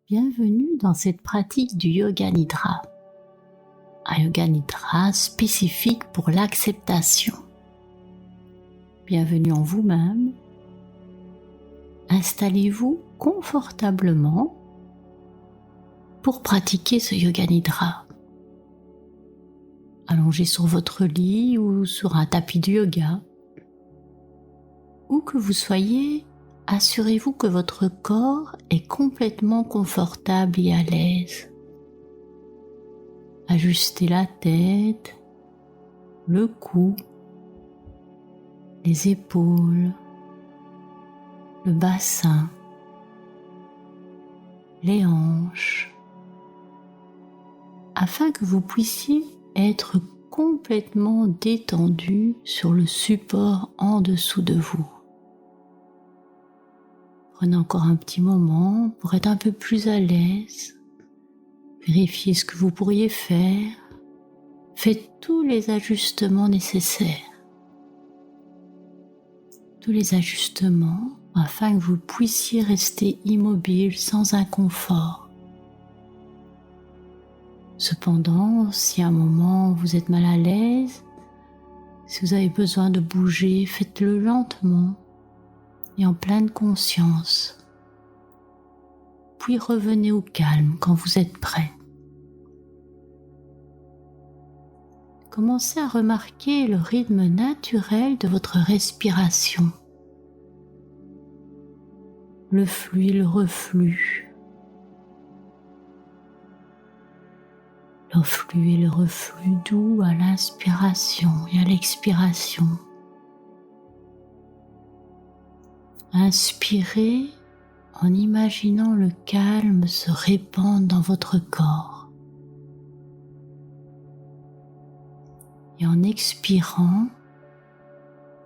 Bienvenue dans cette pratique du Yoga Nidra. Un Yoga Nidra spécifique pour l'acceptation. Bienvenue en vous-même. Installez-vous confortablement pour pratiquer ce Yoga Nidra. Allongé sur votre lit ou sur un tapis de yoga. Où que vous soyez, assurez-vous que votre corps est complètement confortable et à l'aise. Ajustez la tête, le cou, les épaules, le bassin, les hanches, afin que vous puissiez être complètement détendu sur le support en dessous de vous. Prenez encore un petit moment pour être un peu plus à l'aise. Vérifiez ce que vous pourriez faire. Faites tous les ajustements nécessaires. Tous les ajustements afin que vous puissiez rester immobile sans inconfort. Cependant, si à un moment vous êtes mal à l'aise, si vous avez besoin de bouger, faites-le lentement et en pleine conscience. Puis revenez au calme quand vous êtes prêt. Commencez à remarquer le rythme naturel de votre respiration. Le flux et le reflux. Le flux et le reflux doux à l'inspiration et à l'expiration. Inspirez en imaginant le calme se répandre dans votre corps. Et en expirant,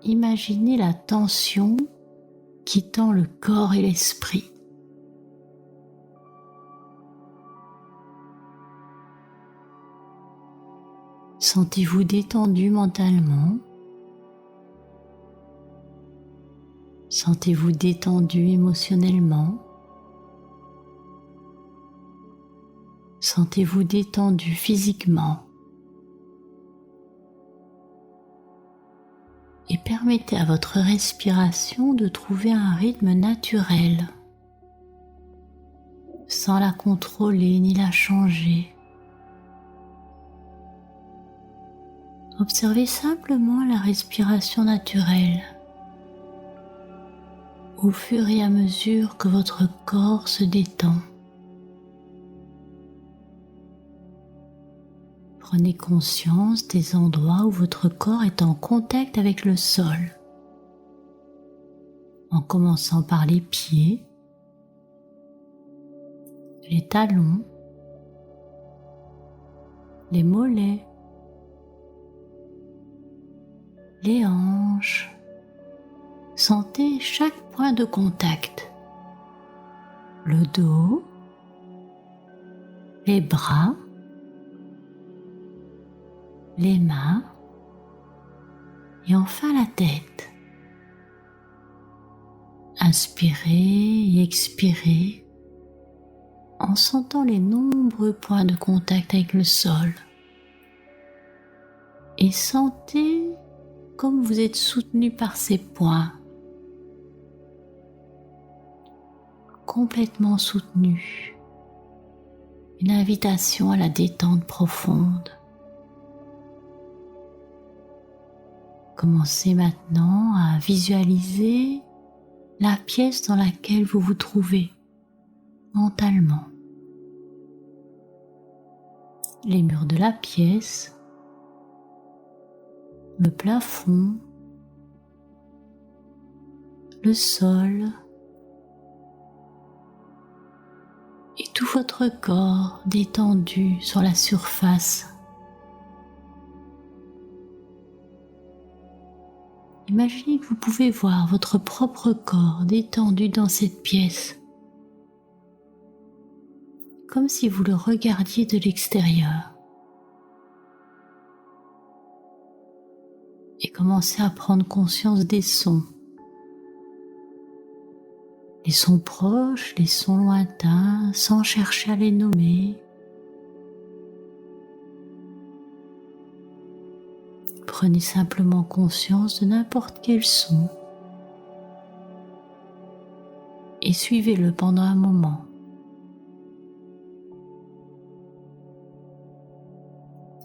imaginez la tension quittant le corps et l'esprit. Sentez-vous détendu mentalement? Sentez-vous détendu émotionnellement? Sentez-vous détendu physiquement? Et permettez à votre respiration de trouver un rythme naturel, sans la contrôler ni la changer. Observez simplement la respiration naturelle au fur et à mesure que votre corps se détend. Prenez conscience des endroits où votre corps est en contact avec le sol, en commençant par les pieds, les talons, les mollets, les hanches. Sentez chaque point de contact, le dos, les bras, les mains et enfin la tête. Inspirez et expirez en sentant les nombreux points de contact avec le sol et sentez comme vous êtes soutenu par ces points, complètement soutenu. Une invitation à la détente profonde. Commencez maintenant à visualiser la pièce dans laquelle vous vous trouvez mentalement. Les murs de la pièce, le plafond, le sol et tout votre corps détendu sur la surface. Imaginez que vous pouvez voir votre propre corps détendu dans cette pièce, comme si vous le regardiez de l'extérieur. Et commencez à prendre conscience des sons, les sons proches, les sons lointains, sans chercher à les nommer. Prenez simplement conscience de n'importe quel son et suivez-le pendant un moment.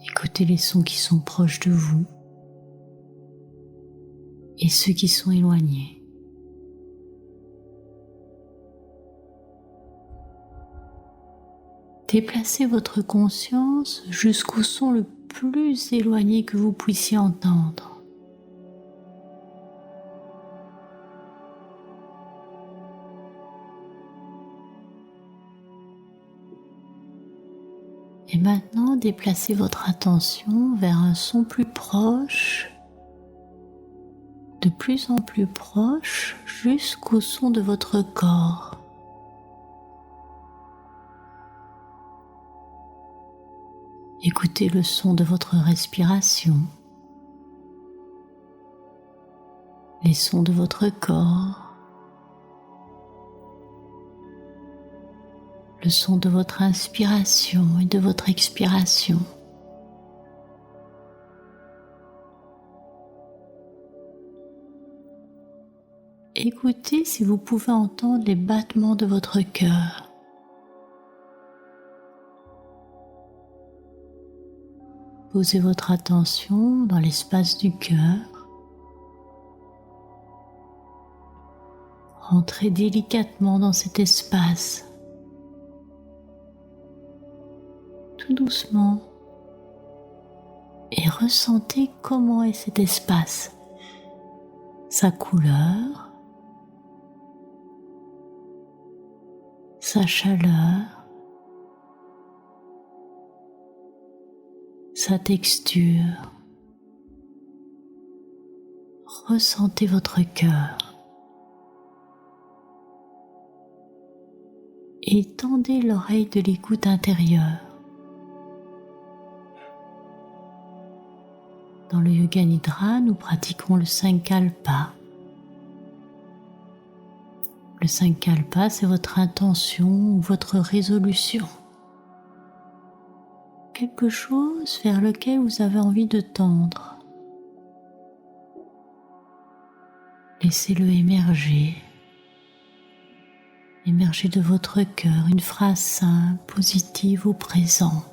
Écoutez les sons qui sont proches de vous et ceux qui sont éloignés. Déplacez votre conscience jusqu'au son le plus éloigné que vous puissiez entendre. Et maintenant, déplacez votre attention vers un son plus proche, de plus en plus proche, jusqu'au son de votre corps. Écoutez le son de votre respiration, les sons de votre corps, le son de votre inspiration et de votre expiration. Écoutez si vous pouvez entendre les battements de votre cœur. Posez votre attention dans l'espace du cœur. Rentrez délicatement dans cet espace. Tout doucement. Et ressentez comment est cet espace. Sa couleur, sa chaleur, sa texture. Ressentez votre cœur et tendez l'oreille de l'écoute intérieure. Dans le Yoga Nidra, nous pratiquons le Sankalpa. Le Sankalpa, c'est votre intention ou votre résolution. Quelque chose vers lequel vous avez envie de tendre. Laissez-le émerger. Émerger de votre cœur une phrase simple, positive au présent.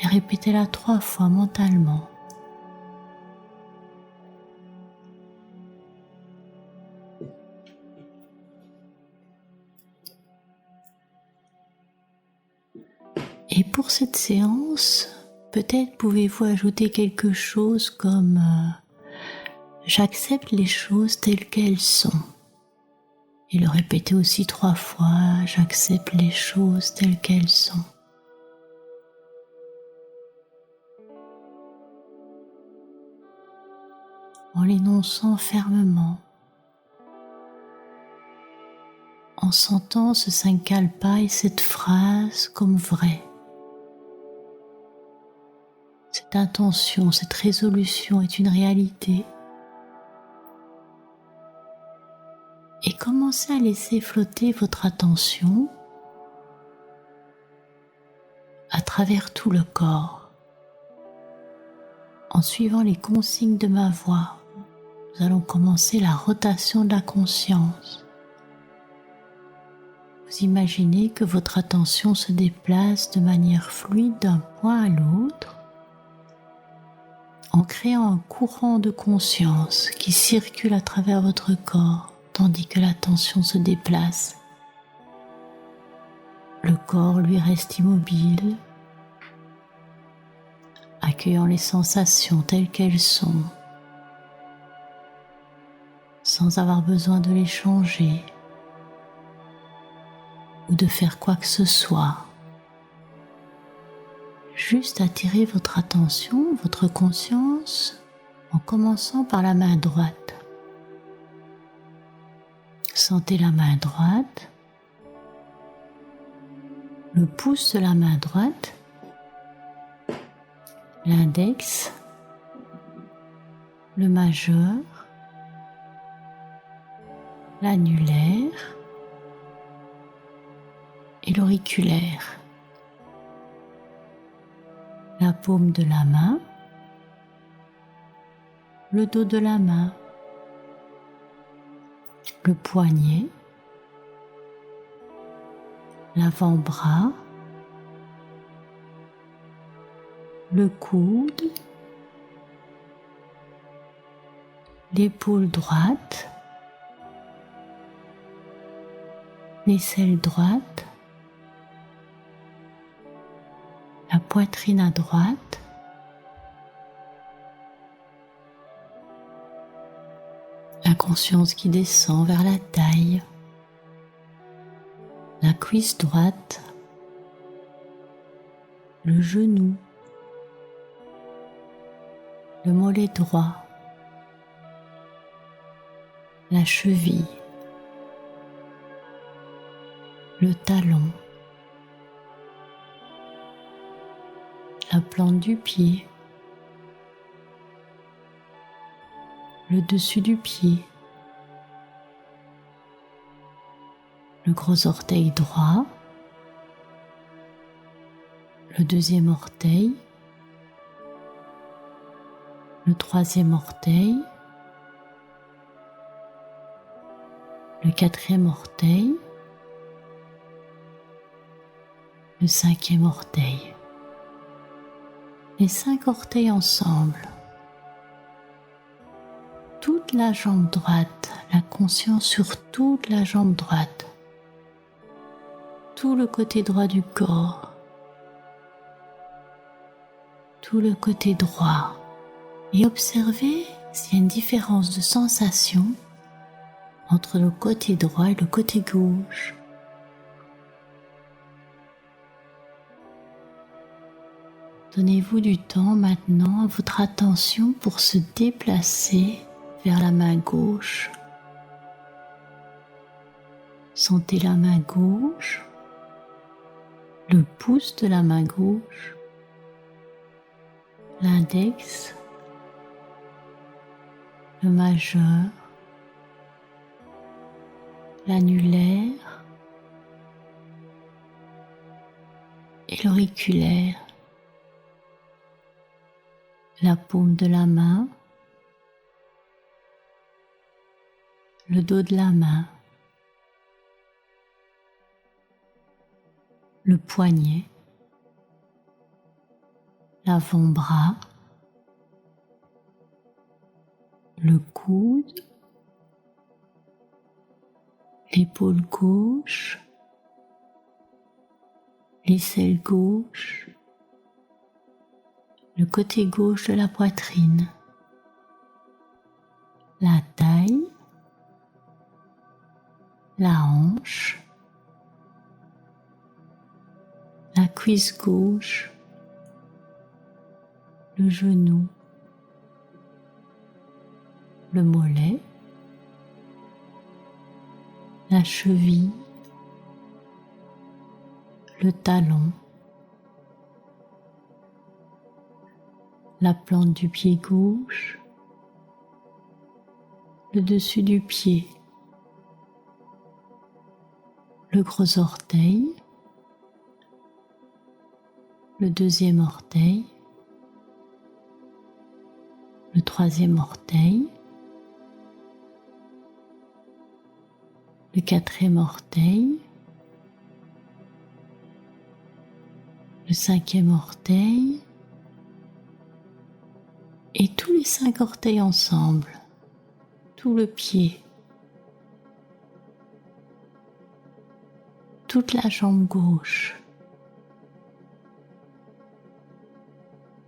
Et répétez-la 3 fois mentalement. Et pour cette séance, peut-être pouvez-vous ajouter quelque chose comme j'accepte les choses telles qu'elles sont. Et le répéter aussi 3 fois, j'accepte les choses telles qu'elles sont. En l'énonçant fermement, en sentant ce Sankalpa et cette phrase comme vraie. Cette intention, cette résolution est une réalité. Et commencez à laisser flotter votre attention à travers tout le corps, en suivant les consignes de ma voix. Nous allons commencer la rotation de la conscience. Vous imaginez que votre attention se déplace de manière fluide d'un point à l'autre en créant un courant de conscience qui circule à travers votre corps tandis que l'attention se déplace. Le corps, lui, reste immobile, accueillant les sensations telles qu'elles sont, sans avoir besoin de les changer ou de faire quoi que ce soit. Juste attirer votre attention, votre conscience, en commençant par la main droite. Sentez la main droite, le pouce de la main droite, l'index, le majeur, l'annulaire et l'auriculaire. La paume de la main, le dos de la main, le poignet, l'avant-bras, le coude, l'épaule droite, l'aisselle droite, la poitrine à droite, la conscience qui descend vers la taille, la cuisse droite, le genou, le mollet droit, la cheville, le talon, la plante du pied, le dessus du pied, le gros orteil droit, le deuxième orteil, le troisième orteil, le quatrième orteil, le cinquième orteil. Les 5 orteils ensemble. Toute la jambe droite, la conscience sur toute la jambe droite. Tout le côté droit du corps. Tout le côté droit. Et observez s'il y a une différence de sensation entre le côté droit et le côté gauche. Donnez-vous du temps maintenant à votre attention pour se déplacer vers la main gauche. Sentez la main gauche, le pouce de la main gauche, l'index, le majeur, l'annulaire et l'auriculaire. La paume de la main, le dos de la main, le poignet, l'avant-bras, le coude, l'épaule gauche, l'aisselle gauche, le côté gauche de la poitrine, la taille, la hanche, la cuisse gauche, le genou, le mollet, la cheville, le talon, la plante du pied gauche, le dessus du pied, le gros orteil, le deuxième orteil, le troisième orteil, le quatrième orteil, le cinquième orteil et tous les 5 orteils ensemble, tout le pied, toute la jambe gauche,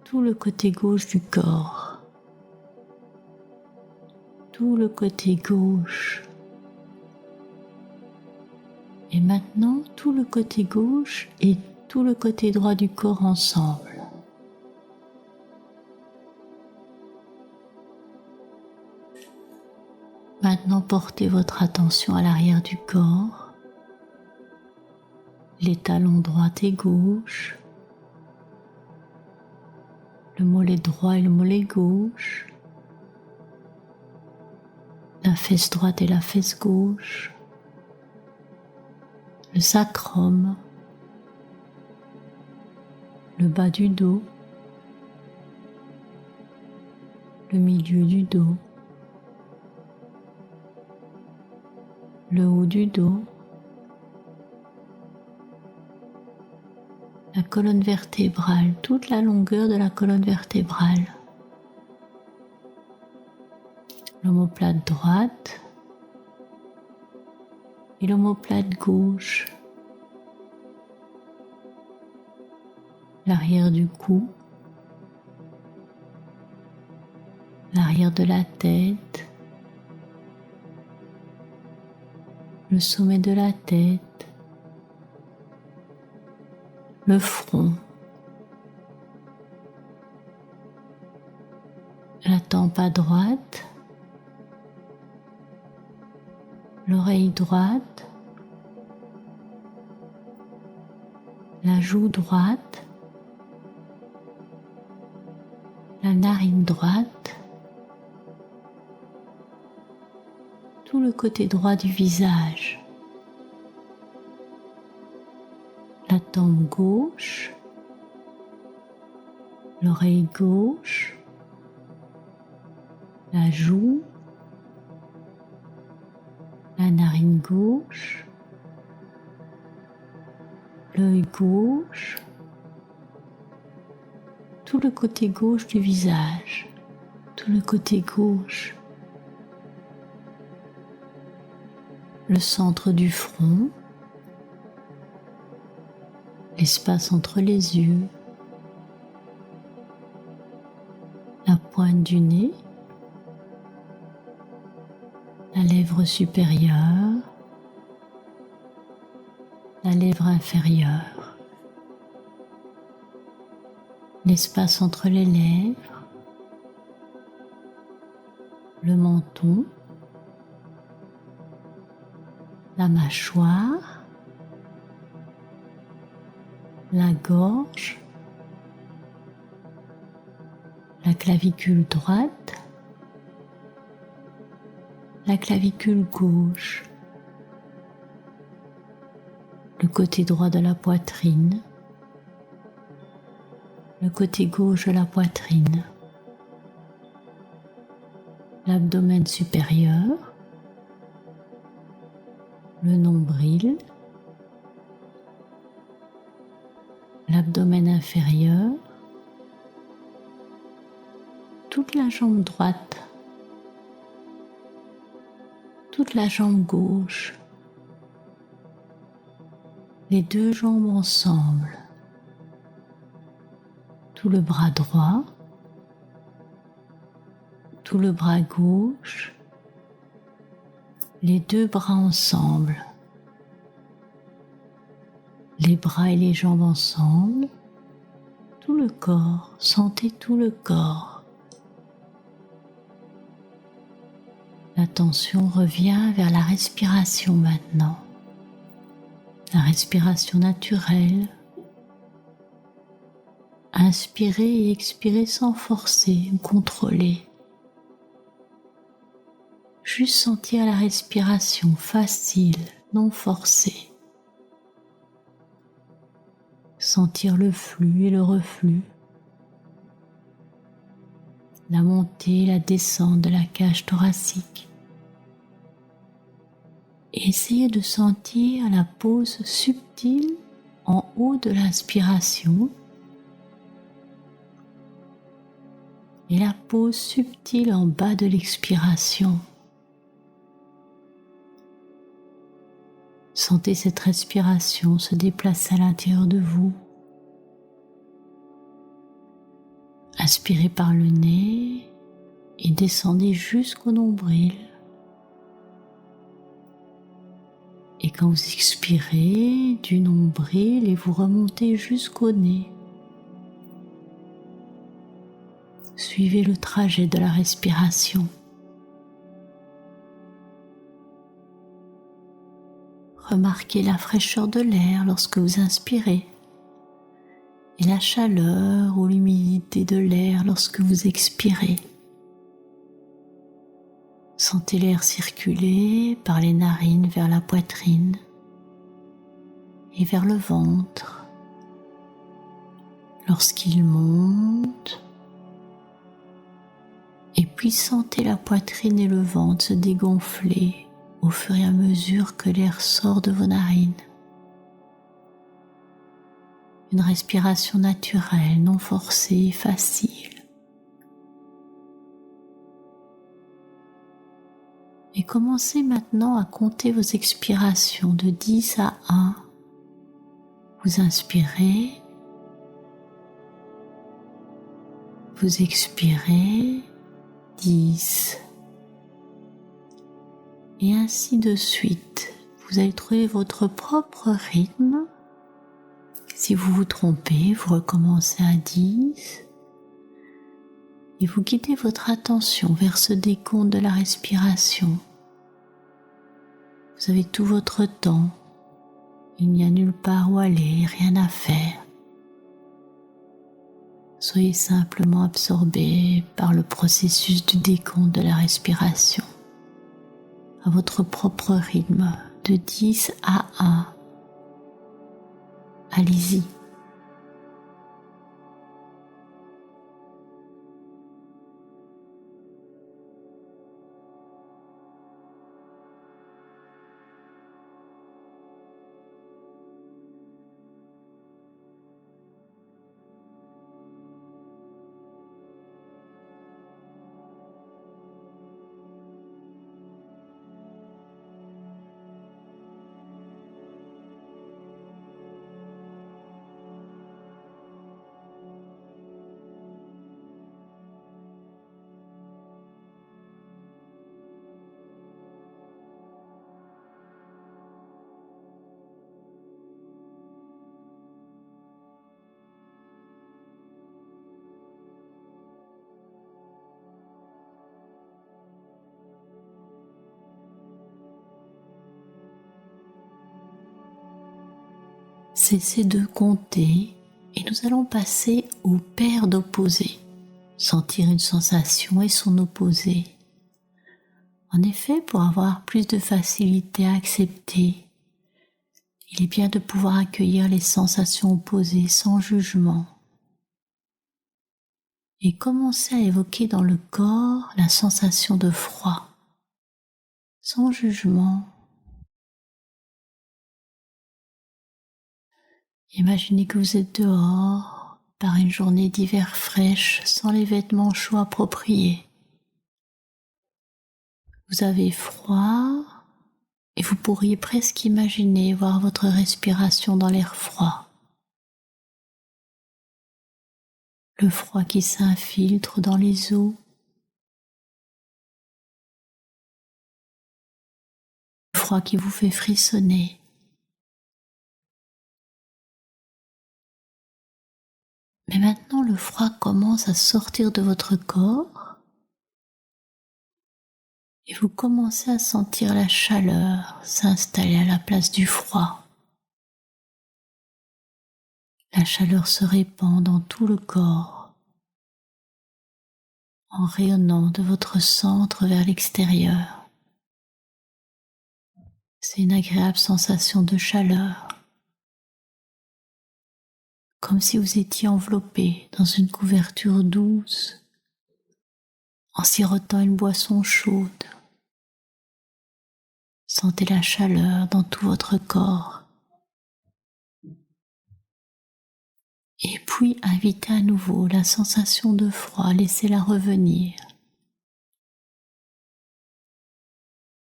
tout le côté gauche du corps, tout le côté gauche. Et maintenant, tout le côté gauche et tout le côté droit du corps ensemble. Maintenant, portez votre attention à l'arrière du corps, les talons droit et gauche, le mollet droit et le mollet gauche, la la fesse droite et la fesse gauche, le sacrum, le bas du dos, le milieu du dos, le haut du dos, la colonne vertébrale, toute la longueur de la colonne vertébrale, l'omoplate droite et l'omoplate gauche, l'arrière du cou, l'arrière de la tête, le sommet de la tête, le front, la tempe à droite, l'oreille droite, la joue droite, la narine droite, tout le côté droit du visage, la tempe gauche, l'oreille gauche, la joue, la narine gauche, l'œil gauche, tout le côté gauche du visage, tout le côté gauche, le centre du front, l'espace entre les yeux, la pointe du nez, la lèvre supérieure, la lèvre inférieure, l'espace entre les lèvres, le menton, la mâchoire, la gorge, la clavicule droite, la clavicule gauche, le côté droit de la poitrine, le côté gauche de la poitrine, l'abdomen supérieur, le nombril, l'abdomen inférieur, toute la jambe droite, toute la jambe gauche, les deux jambes ensemble, tout le bras droit, tout le bras gauche, les deux bras ensemble, les bras et les jambes ensemble, tout le corps, sentez tout le corps. L'attention revient vers la respiration maintenant, la respiration naturelle. Inspirez et expirez sans forcer ou contrôler. Juste sentir la respiration facile, non forcée. Sentir le flux et le reflux, la montée et la descente de la cage thoracique. Et essayez de sentir la pause subtile en haut de l'inspiration et la pause subtile en bas de l'expiration. Sentez cette respiration se déplacer à l'intérieur de vous. Inspirez par le nez et descendez jusqu'au nombril. Et quand vous expirez du nombril et vous remontez jusqu'au nez, suivez le trajet de la respiration. Remarquez la fraîcheur de l'air lorsque vous inspirez et la chaleur ou l'humidité de l'air lorsque vous expirez. Sentez l'air circuler par les narines vers la poitrine et vers le ventre. Lorsqu'il monte, et puis sentez la poitrine et le ventre se dégonfler au fur et à mesure que l'air sort de vos narines. Une respiration naturelle, non forcée, facile. Et commencez maintenant à compter vos expirations de 10 à 1. Vous inspirez, vous expirez, 10. Et ainsi de suite. Vous allez trouver votre propre rythme. Si vous vous trompez, vous recommencez à 10. Et vous guidez votre attention vers ce décompte de la respiration. Vous avez tout votre temps. Il n'y a nulle part où aller, rien à faire. Soyez simplement absorbé par le processus du décompte de la respiration, à votre propre rythme, de 10 à 1. Allez-y. Cessez de compter et nous allons passer au paire d'opposés. Sentir une sensation et son opposé. En effet, pour avoir plus de facilité à accepter, il est bien de pouvoir accueillir les sensations opposées sans jugement. Et commencer à évoquer dans le corps la sensation de froid, sans jugement. Imaginez que vous êtes dehors par une journée d'hiver fraîche sans les vêtements chauds appropriés. Vous avez froid et vous pourriez presque imaginer voir votre respiration dans l'air froid. Le froid qui s'infiltre dans les os. Le froid qui vous fait frissonner. Mais maintenant, le froid commence à sortir de votre corps et vous commencez à sentir la chaleur s'installer à la place du froid. La chaleur se répand dans tout le corps, en rayonnant de votre centre vers l'extérieur. C'est une agréable sensation de chaleur, comme si vous étiez enveloppé dans une couverture douce, en sirotant une boisson chaude. Sentez la chaleur dans tout votre corps. Et puis invitez à nouveau la sensation de froid, laissez-la revenir.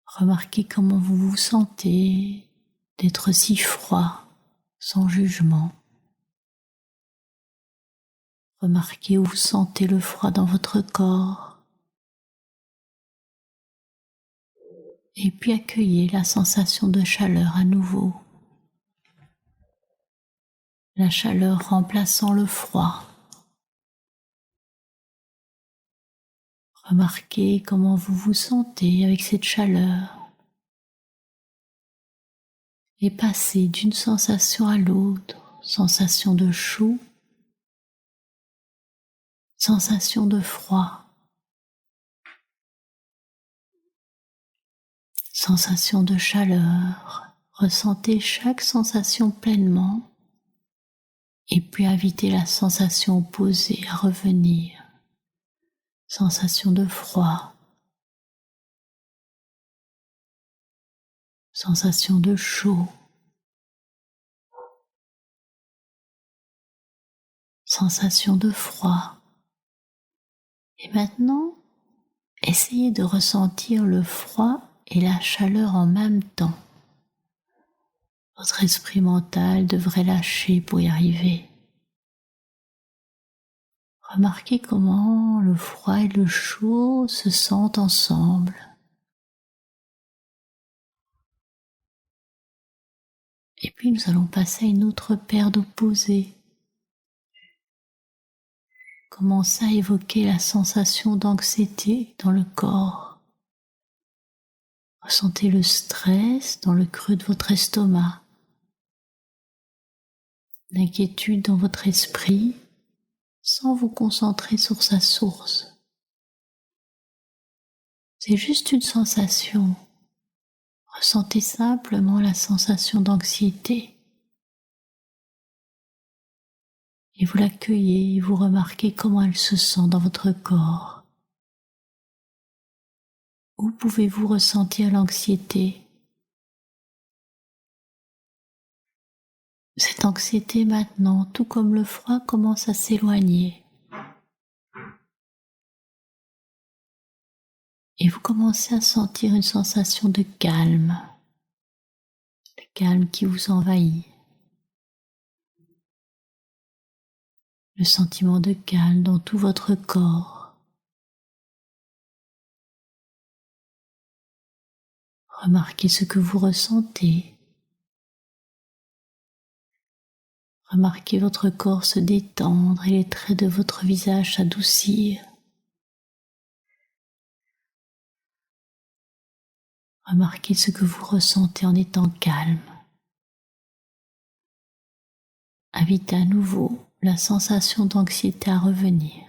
Remarquez comment vous vous sentez d'être si froid, sans jugement. Remarquez où vous sentez le froid dans votre corps. Et puis accueillez la sensation de chaleur à nouveau. La chaleur remplaçant le froid. Remarquez comment vous vous sentez avec cette chaleur. Et passez d'une sensation à l'autre, sensation de chaud, sensation de froid. sensation de chaleur. Ressentez chaque sensation pleinement et puis invitez la sensation opposée à revenir. Sensation de froid, sensation de chaud, sensation de froid. Et maintenant, essayez de ressentir le froid et la chaleur en même temps. Votre esprit mental devrait lâcher pour y arriver. Remarquez comment le froid et le chaud se sentent ensemble. Et puis nous allons passer à une autre paire d'opposés. Commencez à évoquer la sensation d'anxiété dans le corps. Ressentez le stress dans le creux de votre estomac, l'inquiétude dans votre esprit, sans vous concentrer sur sa source. C'est juste une sensation. Ressentez simplement la sensation d'anxiété. Et vous l'accueillez et vous remarquez comment elle se sent dans votre corps. Où pouvez-vous ressentir l'anxiété? Cette anxiété maintenant, tout comme le froid, commence à s'éloigner. Et vous commencez à sentir une sensation de calme. Le calme qui vous envahit. Le sentiment de calme dans tout votre corps. Remarquez ce que vous ressentez. Remarquez votre corps se détendre et les traits de votre visage s'adoucir. Remarquez ce que vous ressentez en étant calme. Invitez à nouveau la sensation d'anxiété à revenir.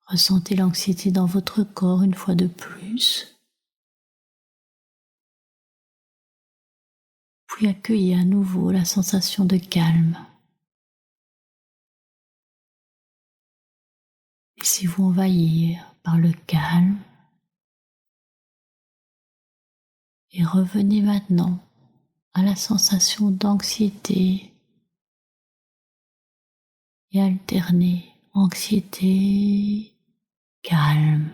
Ressentez l'anxiété dans votre corps une fois de plus. Puis accueillez à nouveau la sensation de calme. Laissez-vous envahir par le calme. Et revenez maintenant à la sensation d'anxiété et alternez anxiété, calme.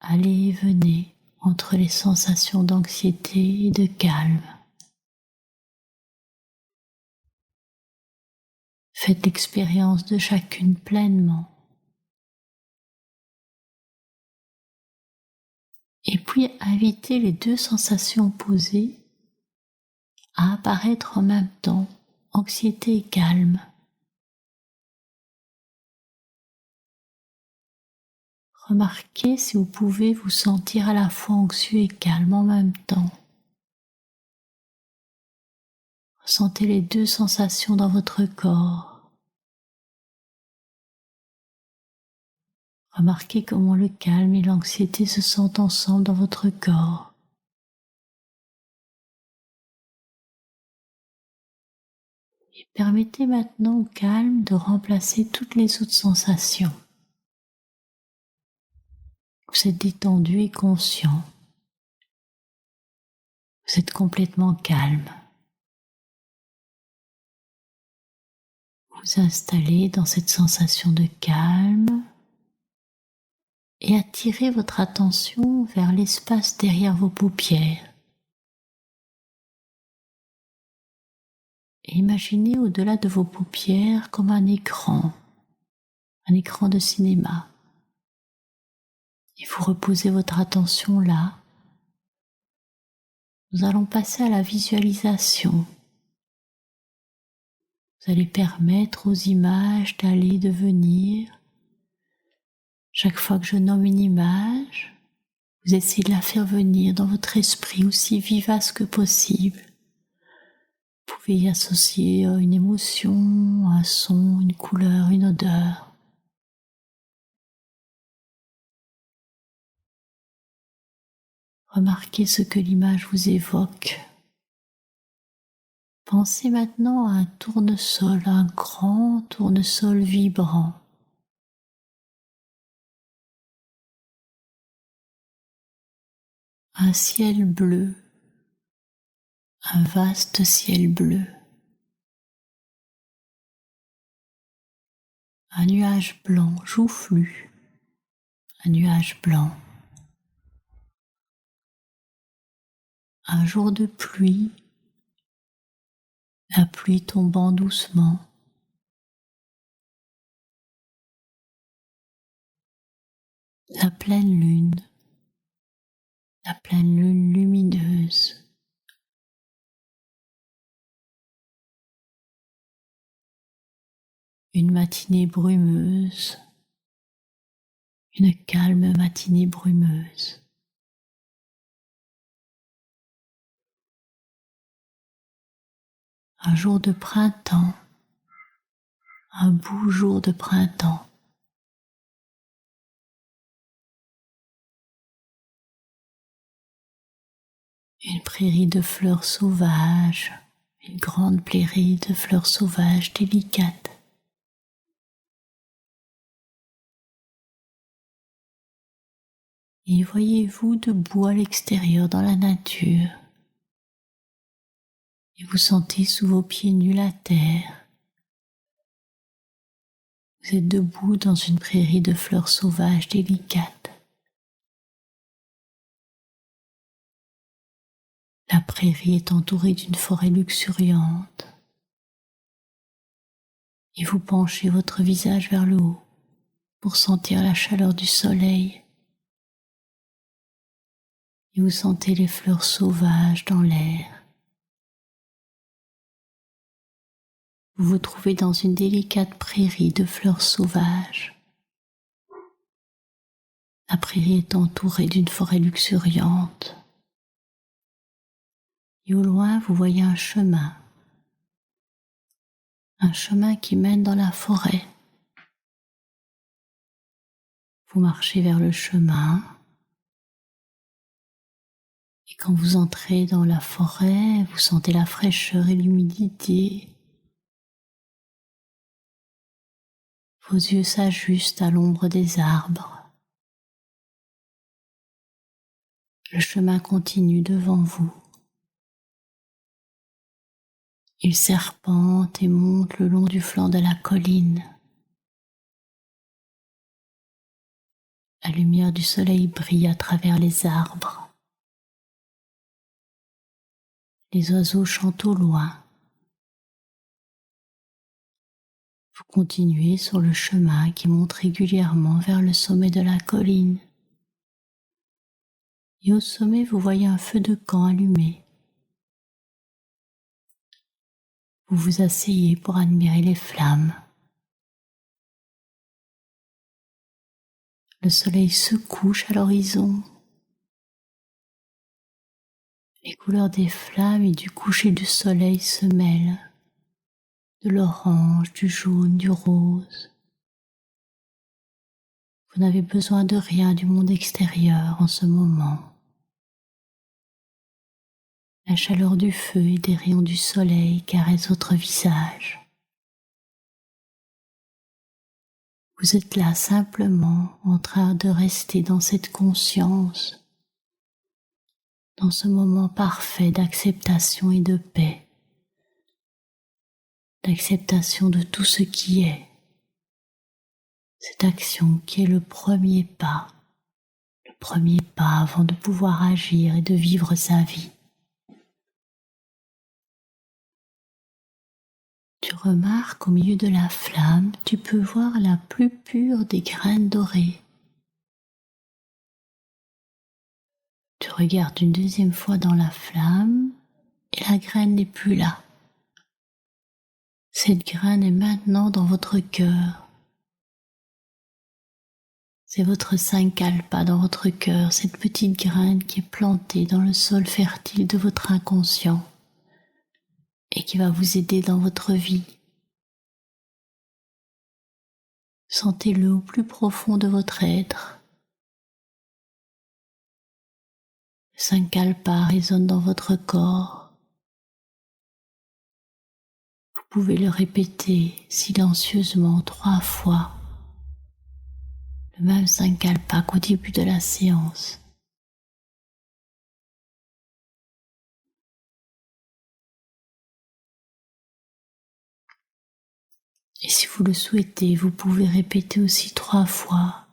Allez et venez entre les sensations d'anxiété et de calme. Faites l'expérience de chacune pleinement. Et puis invitez les deux sensations opposées à apparaître en même temps, anxiété et calme. Remarquez si vous pouvez vous sentir à la fois anxieux et calme en même temps. Ressentez les deux sensations dans votre corps. Remarquez comment le calme et l'anxiété se sentent ensemble dans votre corps. Et permettez maintenant au calme de remplacer toutes les autres sensations. Vous êtes détendu et conscient. Vous êtes complètement calme. Vous installez dans cette sensation de calme et attirez votre attention vers l'espace derrière vos paupières. Et imaginez au-delà de vos paupières comme un écran de cinéma. Et vous reposez votre attention là. Nous allons passer à la visualisation. Vous allez permettre aux images d'aller et de venir. Chaque fois que je nomme une image, vous essayez de la faire venir dans votre esprit aussi vivace que possible. Vous pouvez y associer une émotion, un son, une couleur, une odeur. Remarquez ce que l'image vous évoque. Pensez maintenant à un tournesol, un grand tournesol vibrant. Un ciel bleu, un vaste ciel bleu. Un nuage blanc joufflu, un nuage blanc. Un jour de pluie, la pluie tombant doucement. La pleine lune lumineuse. Une matinée brumeuse, une calme matinée brumeuse. Un jour de printemps, un beau jour de printemps. Une prairie de fleurs sauvages, une grande prairie de fleurs sauvages délicates. Et voyez-vous debout à l'extérieur dans la nature. Et vous sentez sous vos pieds nus la terre. Vous êtes debout dans une prairie de fleurs sauvages délicates. La prairie est entourée d'une forêt luxuriante. Et vous penchez votre visage vers le haut pour sentir la chaleur du soleil. Et vous sentez les fleurs sauvages dans l'air. Vous vous trouvez dans une délicate prairie de fleurs sauvages. La prairie est entourée d'une forêt luxuriante. Et au loin, vous voyez un chemin qui mène dans la forêt. Vous marchez vers le chemin. Et quand vous entrez dans la forêt, vous sentez la fraîcheur et l'humidité. Vos yeux s'ajustent à l'ombre des arbres. Le chemin continue devant vous. Il serpente et monte le long du flanc de la colline. La lumière du soleil brille à travers les arbres. Les oiseaux chantent au loin. Vous continuez sur le chemin qui monte régulièrement vers le sommet de la colline. Et au sommet, vous voyez un feu de camp allumé. Vous vous asseyez pour admirer les flammes. Le soleil se couche à l'horizon. Les couleurs des flammes et du coucher du soleil se mêlent. De l'orange, du jaune, du rose. Vous n'avez besoin de rien du monde extérieur en ce moment. La chaleur du feu et des rayons du soleil caressent votre visage. Vous êtes là simplement en train de rester dans cette conscience, dans ce moment parfait d'acceptation et de paix, d'acceptation de tout ce qui est. Cette action qui est le premier pas avant de pouvoir agir et de vivre sa vie. Tu remarques au milieu de la flamme, tu peux voir la plus pure des graines dorées. Tu regardes une deuxième fois dans la flamme et la graine n'est plus là. Cette graine est maintenant dans votre cœur. C'est votre sankalpa dans votre cœur, cette petite graine qui est plantée dans le sol fertile de votre inconscient et qui va vous aider dans votre vie. Sentez-le au plus profond de votre être. Sankalpa résonne dans votre corps. Vous pouvez le répéter silencieusement 3 fois. Le même Sankalpa qu'au début de la séance. Et si vous le souhaitez, vous pouvez répéter aussi 3 fois.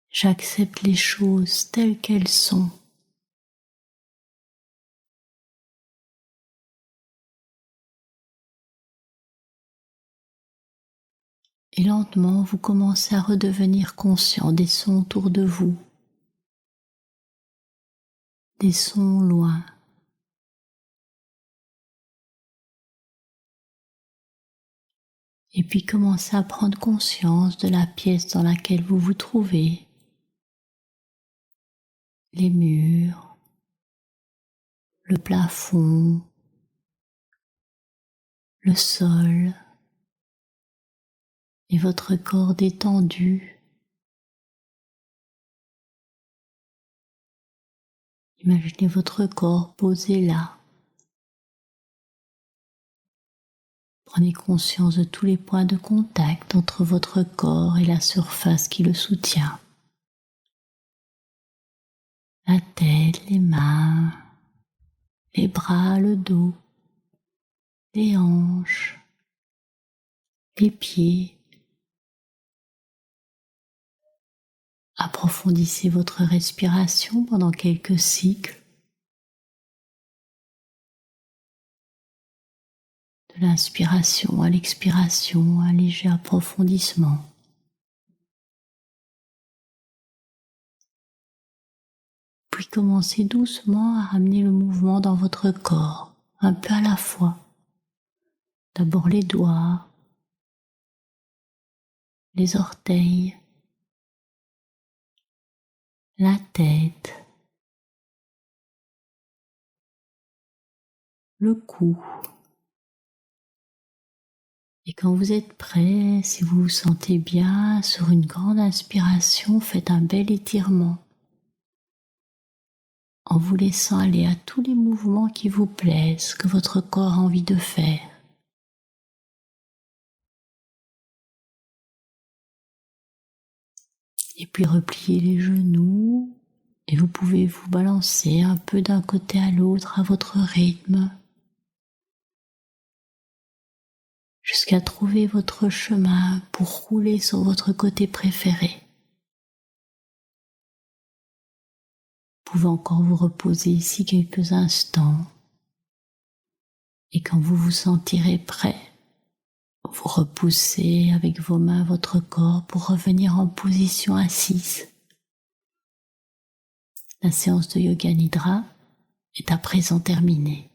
J'accepte les choses telles qu'elles sont. Et lentement, vous commencez à redevenir conscient des sons autour de vous, des sons loin. Et puis commencez à prendre conscience de la pièce dans laquelle vous vous trouvez, les murs, le plafond, le sol et votre corps détendu. Imaginez votre corps posé là. Prenez conscience de tous les points de contact entre votre corps et la surface qui le soutient. La tête, les mains, les bras, le dos, les hanches, les pieds. Approfondissez votre respiration pendant quelques cycles. De l'inspiration à l'expiration, un léger approfondissement. Puis commencez doucement à ramener le mouvement dans votre corps, un peu à la fois. D'abord les doigts, les orteils, la tête, le cou. Et quand vous êtes prêt, si vous vous sentez bien, sur une grande inspiration, faites un bel étirement en vous laissant aller à tous les mouvements qui vous plaisent, que votre corps a envie de faire. Et puis repliez les genoux et vous pouvez vous balancer un peu d'un côté à l'autre à votre rythme jusqu'à trouver votre chemin pour rouler sur votre côté préféré. Vous pouvez encore vous reposer ici quelques instants et quand vous vous sentirez prêt, vous repoussez avec vos mains votre corps pour revenir en position assise. La séance de Yoga Nidra est à présent terminée.